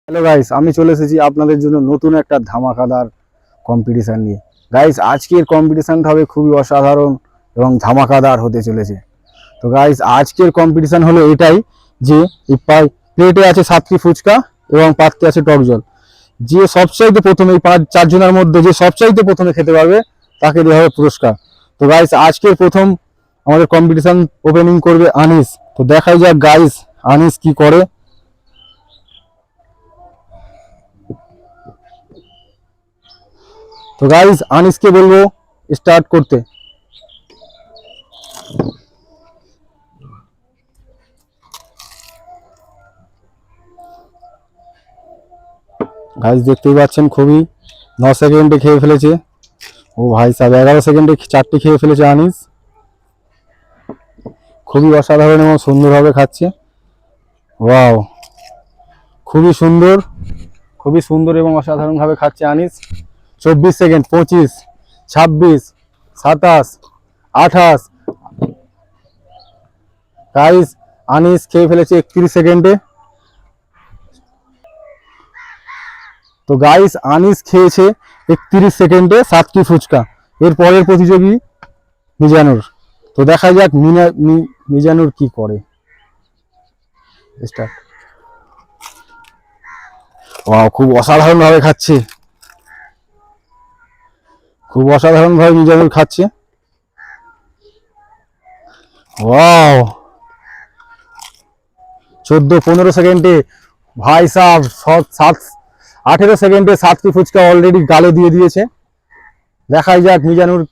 Hello guys, আমি চলে এসেছি আপনাদের জন্য নতুন একটা ধামাকাদার কম্পিটিশান নিয়ে। গাইস, আজকের কম্পিটিশানটা হবে খুবই অসাধারণ এবং ধামাকাদার হতে চলেছে। তো গাইস, আজকের কম্পিটিশান হলো এটাই যে প্লেটে আছে 7টি ফুচকা এবং পাত্রে আছে টক জল। যে সবচাইতে প্রথমে এই 4 জনের মধ্যে যে সবচাইতে প্রথমে খেতে পারবে তাকে দেওয়া হবে পুরস্কার। তো গাইস, আজকের প্রথম আমাদের কম্পিটিশান ওপেনিং করবে আনিস। তো দেখাই যাক গাইস আনিস কি করে। তো গাইস, আনিসকে বলবো স্টার্ট করতে। গাইস দেখতেই পাচ্ছেন খুবই 9 সেকেন্ডে খেয়ে ফেলেছে। ও ভাই সাহেব, 11 সেকেন্ডে 4টি খেয়ে ফেলেছে আনিস। খুবই অসাধারণ এবং সুন্দরভাবে খাচ্ছে। ওয়াও, খুবই সুন্দর এবং অসাধারণভাবে খাচ্ছে আনিস। 24 সেকেন্ড, 25, 26, 27, 28। গাইস, আনিস খেয়ে ফেলেছে 31 সেকেন্ডে। তো গাইস, আনিস খেয়েছে 31 সেকেন্ডে 7টি ফুচকা। এর পরের প্রতিযোগী মিজানুর। তো দেখা যাক মিজানুর কি করে। স্টার্ট। ওয়াও, খুব অসাধারণভাবে খাচ্ছে। খুব অসাধারণভাবে মিজানুর খাচ্ছে। ওয়াও, 14-15 সেকেন্ডে ভাই সাহেব 18 সেকেন্ডে 7টি ফুচকা অলরেডি গালে দিয়ে দিয়েছে। দেখাই যাক মিজানুর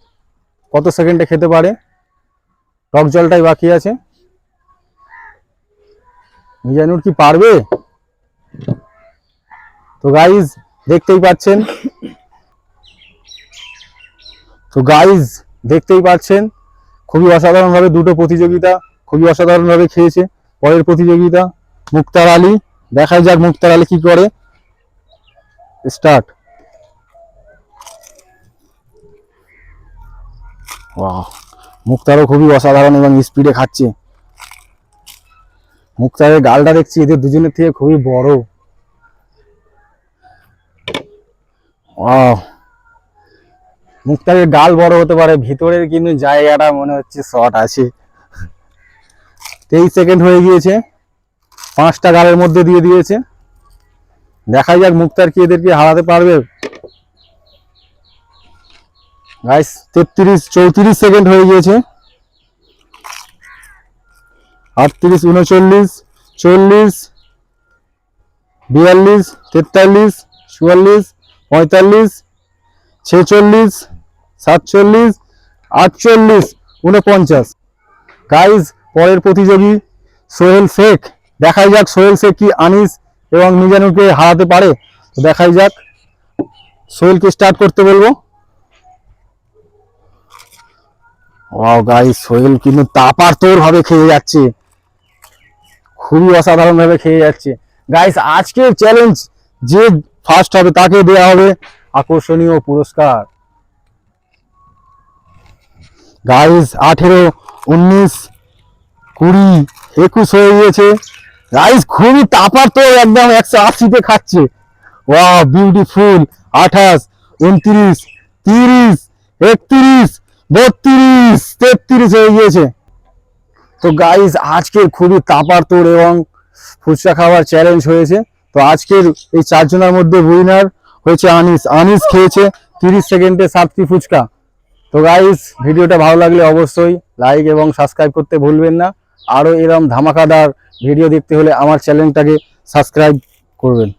কত সেকেন্ডে খেতে পারে। টক জলটাই বাকি আছে। মিজানুর কি পারবে? তো গাইজ দেখতেই পাচ্ছেন খুবই অসাধারণভাবে দুটো প্রতিযোগিতা খুবই অসাধারণভাবে খেয়েছে। পরের প্রতিযোগিতা মুক্তার আলী। দেখাই যাক মুক্তার আলী কি করে। স্টার্ট। ওয়াও, মুক্তারও খুবই অসাধারণ এবং স্পিডে খাচ্ছে। মুক্তারের গালটা দেখছি এদের দুজনের থেকে খুবই বড়। ওয়াও, মুক্তারের গাল বড় হতে পারে, ভিতরের কিন্তু জায়গাটা মনে হচ্ছে শর্ট আছে। 23 সেকেন্ড হয়ে গিয়েছে। 5টা গালের মধ্যে দিয়ে দিয়েছে। দেখা যাক মুক্তার কি এদেরকে হারাতে পারবে। গাইস 34 সেকেন্ড হয়ে গিয়েছে। 38, 39, 40, 42, 43, 44, 45, 46, 47, 48, 49। গাইজ পরের প্রতিযোগী সোহেল শেখ। দেখাই যাক সোহেল শেখ কি আনিস এবং মিজানুরকে হারাতে পারে। তো দেখাই যাক, সোহেলকে স্টার্ট করতে বলবো। ওয়াও গাইজ, সোহেল কিন্তু তাপাড়তোড় ভাবে খেয়ে যাচ্ছে। খুবই অসাধারণ ভাবে খেয়ে যাচ্ছে। গাইজ আজকের চ্যালেঞ্জ যে ফার্স্ট হবে তাকে দেওয়া হবে আকর্ষণীয় পুরস্কার। গাইজ 18, 19, 20, 21 হয়ে গিয়েছে। গাইজ খুবই তাপাড়তোড় একদম 180-তে খাচ্ছে। Wow, beautiful. 28, 29, 30, 31, 32, 33 হয়ে গিয়েছে। তো গাইজ আজকের খুবই তাপাড়তোড় এবং ফুচকা খাওয়ার চ্যালেঞ্জ হয়েছে। তো আজকের এই 4 জনের মধ্যে উইনার হয়েছে আনিস। আনিস খেয়েছে 30 সেকেন্ডে 7টি ফুচকা। তো গাইজ ভিডিওটা ভালো লাগলে অবশ্যই লাইক এবং সাবস্ক্রাইব করতে ভুলবেন না। আরও এরকম ধামাকাদার ভিডিও দেখতে হলে আমার চ্যানেলটাকে সাবস্ক্রাইব করবেন।